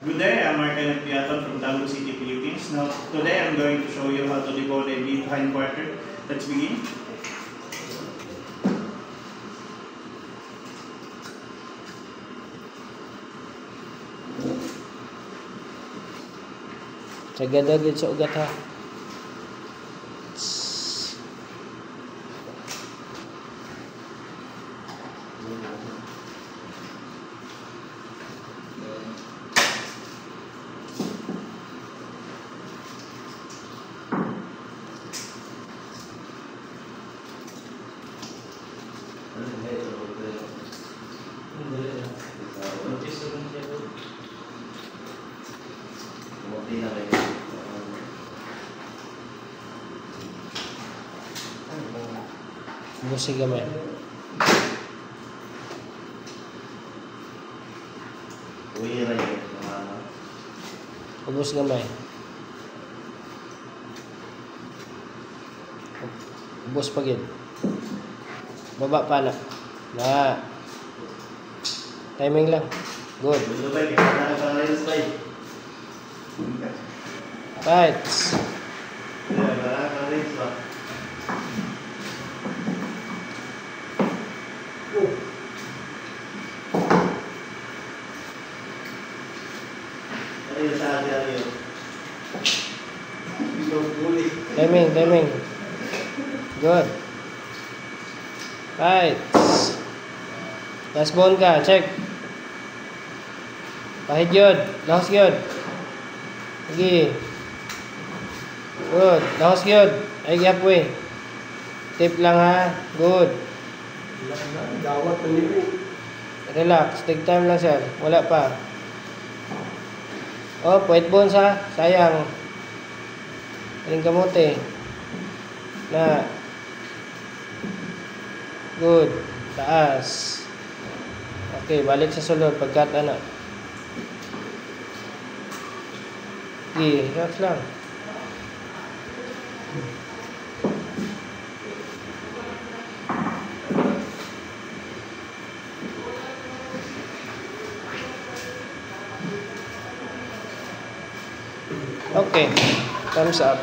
Good day, I'm Martin Piaton from Tagum City, Philippines. Now, today I'm going to show you how to debone a beef hindquarter. Let's begin. Sagada gid sa ugat ha. Musik gamay. Ubus gamay. Ubus pa gid. Baba pa na. Na. Timing lang. Good. Right. Timing. Good. Right. Last bone ka, check. Pahid yun. Lahos yun. Lagi. Good. Lahos yun. Ay, halfway. Tip lang ha. Good. Relax. Take time lang sir. Wala pa. Oh, white bones ha. Sayang. Aling kamote. Na. Good. Taas. Okay, balik sa sulod. Pagkat ano. Okay, relax lang. Okay. Thumbs up.